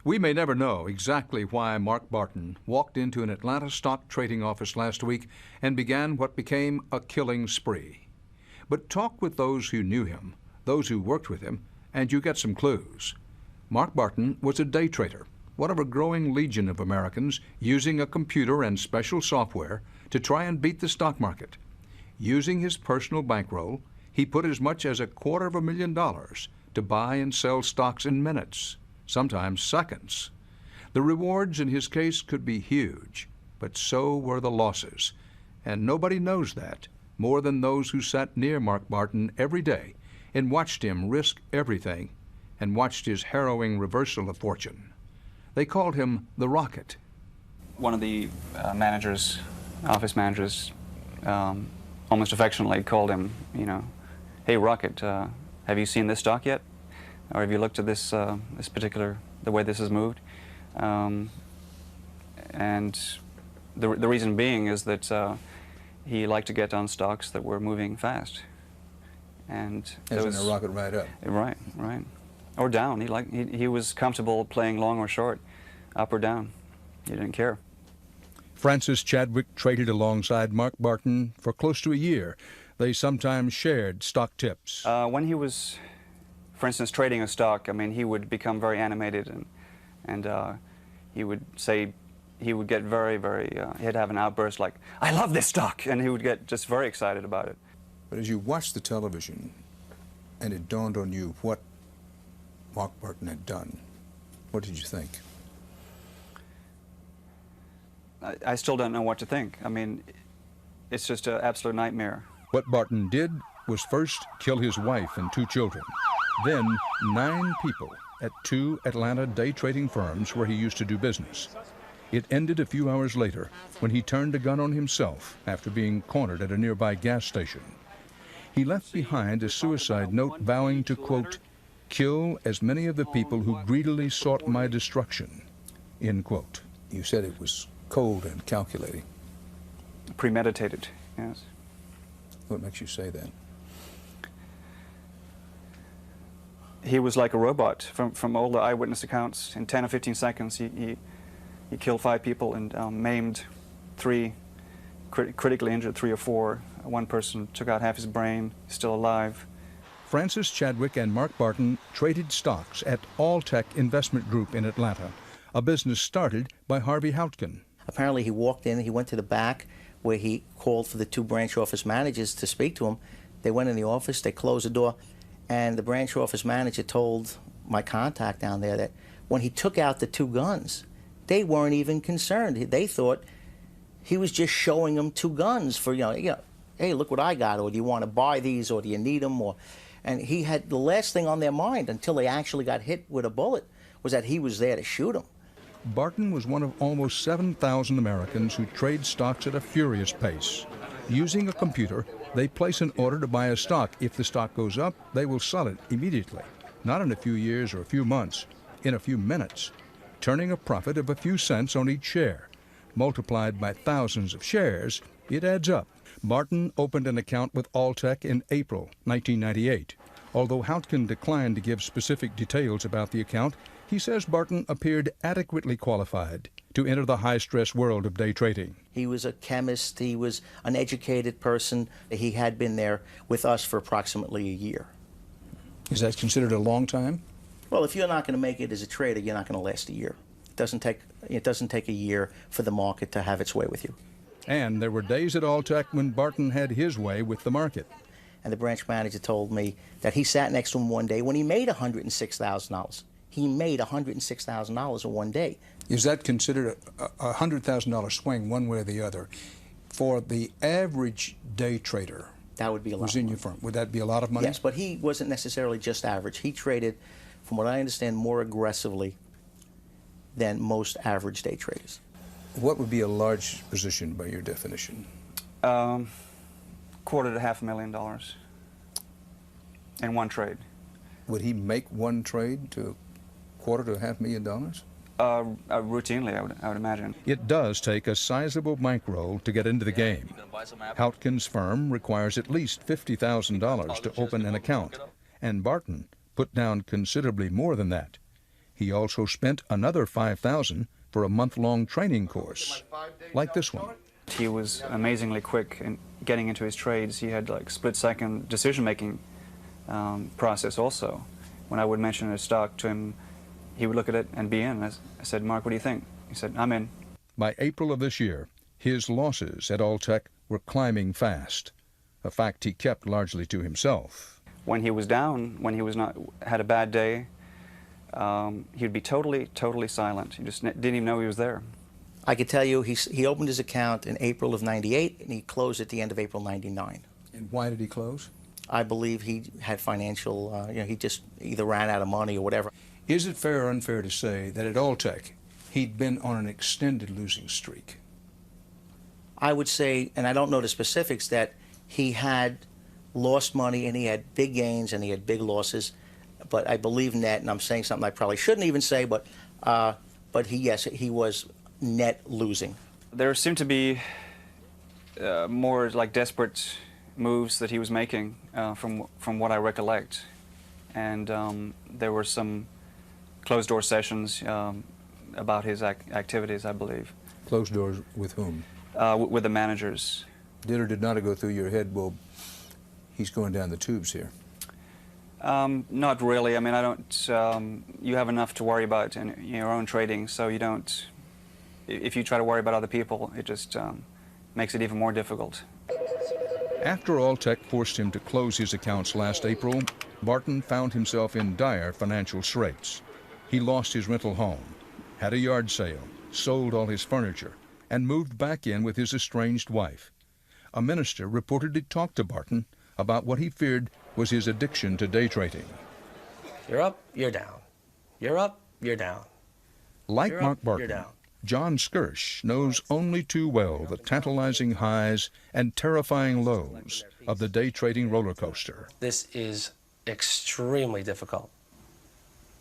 We may never know exactly why Mark Barton walked into an Atlanta stock trading office last week and began what became a killing spree. But talk with those who knew him, those who worked with him, and you get some clues. Mark Barton was a day trader, one of a growing legion of Americans using a computer and special software to try and beat the stock market. Using his personal bankroll, he put as much as $250,000 to buy and sell stocks in minutes, sometimes seconds. The rewards in his case could be huge, but so were the losses. And nobody knows that more than those who sat near Mark Barton every day and watched him risk everything and watched his harrowing reversal of fortune. They called him the Rocket. One of the office managers, almost affectionately called him, "Hey, Rocket, have you seen this stock yet? Or have you looked at this the way this has moved?" And the reason being is that he liked to get on stocks that were moving fast. And as in a rocket right up. Right. Or down. He was comfortable playing long or short, up or down. He didn't care. Francis Chadwick traded alongside Mark Barton for close to a year. They sometimes shared stock tips. When he was, for instance, trading a stock, he would become very animated, and he would say, he would get he'd have an outburst like, "I love this stock," and he would get just very excited about it. But as you watched the television and it dawned on you what Mark Barton had done, what did you think? I still don't know what to think. It's just an absolute nightmare. What Barton did was first kill his wife and 2 children, then 9 people at 2 Atlanta day trading firms where he used to do business. It ended a few hours later when he turned a gun on himself after being cornered at a nearby gas station. He left behind a suicide note vowing to, quote, "kill as many of the people who greedily sought my destruction," end quote. You said it was cold and calculating. Premeditated, yes. What makes you say that? He was like a robot. From all the eyewitness accounts, in 10 or 15 seconds, he killed 5 people and maimed 3, critically injured 3 or 4. One person took out half his brain, still alive. Francis Chadwick and Mark Barton traded stocks at Alltech Investment Group in Atlanta, a business started by Harvey Houtkin. Apparently he walked in, he went to the back where he called for the 2 branch office managers to speak to him. They went in the office, they closed the door, and the branch office manager told my contact down there that when he took out the 2 guns, they weren't even concerned. They thought he was just showing them 2 guns for, hey, look what I got, or do you want to buy these, or do you need them, and he had the last thing on their mind until they actually got hit with a bullet was that he was there to shoot them. Barton was one of almost 7,000 Americans who trade stocks at a furious pace. Using a computer, they place an order to buy a stock. If the stock goes up, they will sell it immediately, not in a few years or a few months, in a few minutes, turning a profit of a few cents on each share. Multiplied by thousands of shares, it adds up. Barton opened an account with Alltech in April 1998. Although Houtkin declined to give specific details about the account, he says Barton appeared adequately qualified to enter the high-stress world of day trading. He was a chemist, he was an educated person. He had been there with us for approximately a year. Is that considered a long time? Well, if you're not going to make it as a trader, you're not going to last a year. It doesn't take a year for the market to have its way with you. And there were days at Alltech when Barton had his way with the market. And the branch manager told me that he sat next to him one day when he made $106,000. He made $106,000 in one day. Is that considered a $100,000 swing one way or the other? For the average day trader that would be a lot who's in your firm, would that be a lot of money? Yes, but he wasn't necessarily just average. He traded, from what I understand, more aggressively than most average day traders. What would be a large position by your definition? $250,000 to $500,000 in one trade. Would he make one trade to $250,000 to $500,000? Routinely, I would imagine. It does take a sizable bankroll to get into the game. Houtkin's firm requires at least $50,000 to open an account, and Barton put down considerably more than that. He also spent another $5,000 for a month-long training course, like this one. He was amazingly quick in getting into his trades. He had like split-second decision-making process also. When I would mention a stock to him, he would look at it and be in. I said, Mark, what do you think? He said, I'm in. By April of this year, his losses at Alltech were climbing fast, a fact he kept largely to himself. When he was down, when he was not had a bad day, he'd be totally silent. You just didn't even know he was there. I could tell you he opened his account in April of '98 and he closed at the end of April '99. And why did he close? I believe he had financial, he just either ran out of money or whatever. Is it fair or unfair to say that at Alltech he'd been on an extended losing streak? I would say, and I don't know the specifics, that he had lost money and he had big gains and he had big losses, but I believe net, and I'm saying something I probably shouldn't even say, but he was net losing. There seemed to be more like desperate moves that he was making from what I recollect, and there were some closed-door sessions about his activities, I believe. Closed doors with whom? With the managers. Did or did not it go through your head, well, he's going down the tubes here? Not really. I mean, I don't, you have enough to worry about in your own trading, so you don't, if you try to worry about other people, it just makes it even more difficult. After Alltech forced him to close his accounts last April, Barton found himself in dire financial straits. He lost his rental home, had a yard sale, sold all his furniture, and moved back in with his estranged wife. A minister reportedly talked to Barton about what he feared was his addiction to day trading. You're up, you're down. You're up, you're down. Like You're Mark up, you're Barton, down. John Skirsch knows only too well the tantalizing highs and terrifying lows of the day trading roller coaster. This is extremely difficult.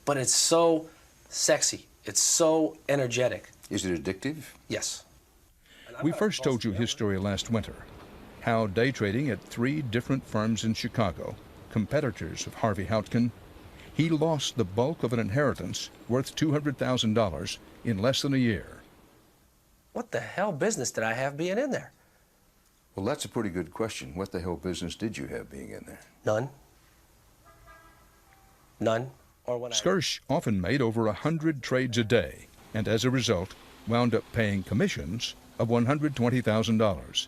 But it's so sexy. It's so energetic. Is it addictive? Yes. We first told you his story last winter, how day trading at 3 different firms in Chicago, competitors of Harvey Houtkin, he lost the bulk of an inheritance worth $200,000 in less than a year. What the hell business did I have being in there? Well, that's a pretty good question. What the hell business did you have being in there? None. None. Or when Skirsch often made over 100 trades a day, and as a result, wound up paying commissions of $120,000.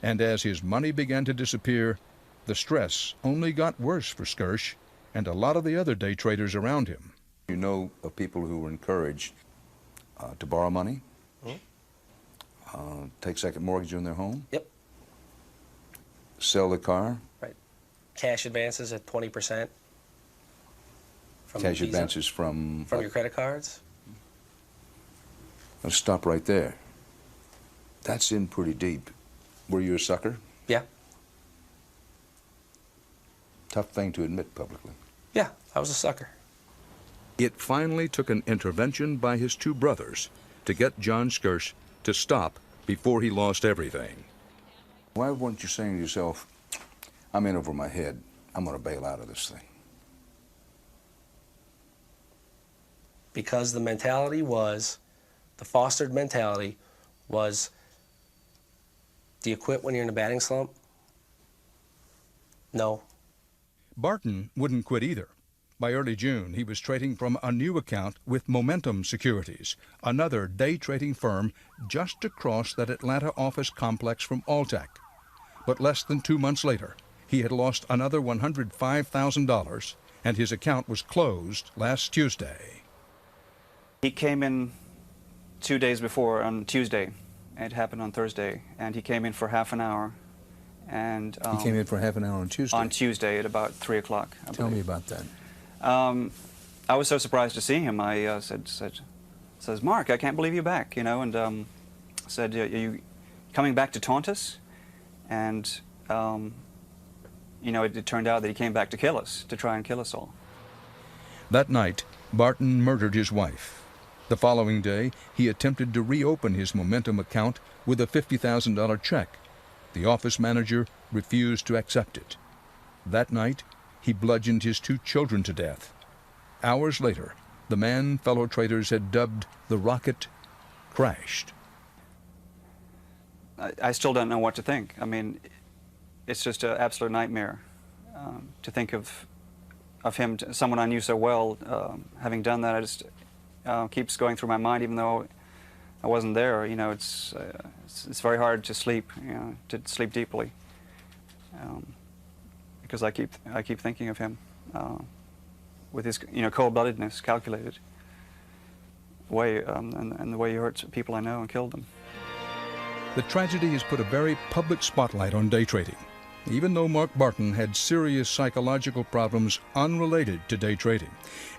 And as his money began to disappear, the stress only got worse for Skirsch and a lot of the other day traders around him. You know of people who were encouraged to borrow money, take second mortgage on their home, Yep. sell the car, Right. Cash advances at 20%. From cash Visa, advances from your credit cards. Let's stop right there. That's in pretty deep. Were you a sucker? Yeah. Tough thing to admit publicly. Yeah, I was a sucker. It finally took an intervention by his 2 brothers to get John Skirsch to stop before he lost everything. Why weren't you saying to yourself, I'm in over my head, I'm going to bail out of this thing? Because the mentality was, the fostered mentality was, do you quit when you're in a batting slump? No. Barton wouldn't quit either. By early June, he was trading from a new account with Momentum Securities, another day trading firm just across that Atlanta office complex from Alltech. But less than 2 months later, he had lost another $105,000, and his account was closed last Tuesday. He came in 2 days before, on Tuesday. It happened on Thursday, and he came in for half an hour. And He came in for half an hour on Tuesday? On Tuesday at about 3 o'clock. Tell me about that. I was so surprised to see him. I says, Mark, I can't believe you're back, you know, and said, are you coming back to taunt us? And, you know, it turned out that he came back to kill us, to try and kill us all. That night, Barton murdered his wife. The following day, he attempted to reopen his Momentum account with a $50,000 check. The office manager refused to accept it. That night, he bludgeoned his 2 children to death. Hours later, the man fellow traders had dubbed the Rocket crashed. I still don't know what to think. I mean, it's just an absolute nightmare to think of him, someone I knew so well, having done that. I just keeps going through my mind, even though I wasn't there. You know, it's very hard to sleep, you know, to sleep deeply, because I keep thinking of him with his, you know, cold-bloodedness, calculated way, and the way he hurt people I know and killed them. The tragedy has put a very public spotlight on day trading, even though Mark Barton had serious psychological problems unrelated to day trading.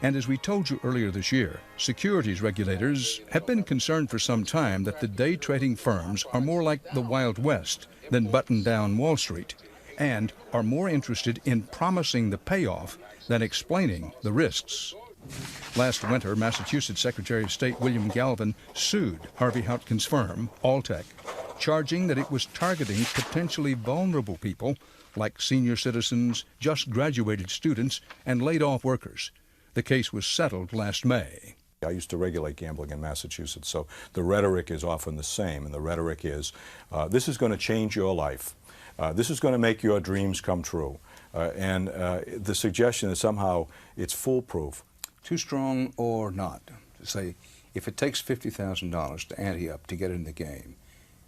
And as we told you earlier this year, securities regulators have been concerned for some time that the day trading firms are more like the Wild West than button-down Wall Street, and are more interested in promising the payoff than explaining the risks. Last winter, Massachusetts Secretary of State William Galvin sued Harvey Houtkins' firm, Alltech, charging that it was targeting potentially vulnerable people like senior citizens, just graduated students, and laid-off workers. The case was settled last May. I used to regulate gambling in Massachusetts, so the rhetoric is often the same, and the rhetoric is, this is going to change your life. This is going to make your dreams come true. And the suggestion that somehow it's foolproof. Too strong or not to say, if it takes $50,000 to ante up to get in the game,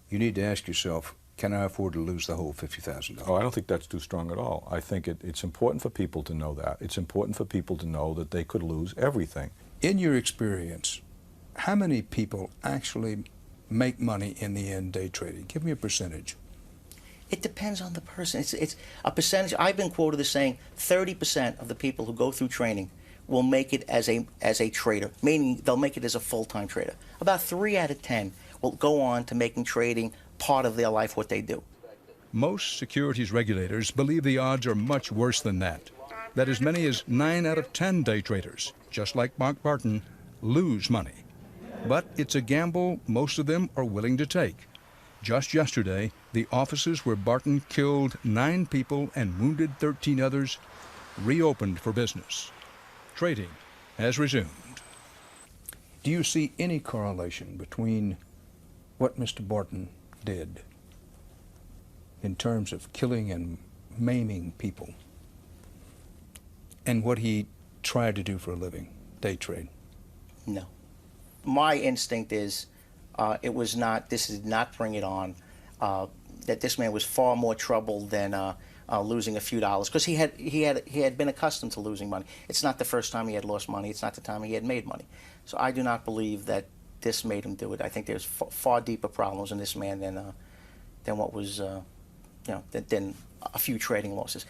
you need to ask yourself, can I afford to lose the whole $50,000? Oh, I don't think that's too strong at all. I think it's important for people to know that. It's important for people to know that they could lose everything. In your experience, how many people actually make money in the end day trading? Give me a percentage. It depends on the person. It's a percentage. I've been quoted as saying 30% of the people who go through training will make it as a trader, meaning they'll make it as a full-time trader. About 3 out of 10 will go on to making trading part of their life, what they do. Most securities regulators believe the odds are much worse than that. That as many as 9 out of 10 day traders, just like Mark Barton, lose money. But it's a gamble most of them are willing to take. Just yesterday, the offices where Barton killed 9 people and wounded 13 others reopened for business. Trading has resumed. Do you see any correlation between what Mr. Barton did in terms of killing and maiming people and what he tried to do for a living, day trade? No. My instinct is this did not bring it on, that this man was far more trouble than losing a few dollars, because he had been accustomed to losing money. It's not the first time he had lost money. It's not the time he had made money. So I do not believe that this made him do it. I think there's far deeper problems in this man than what was, than a few trading losses.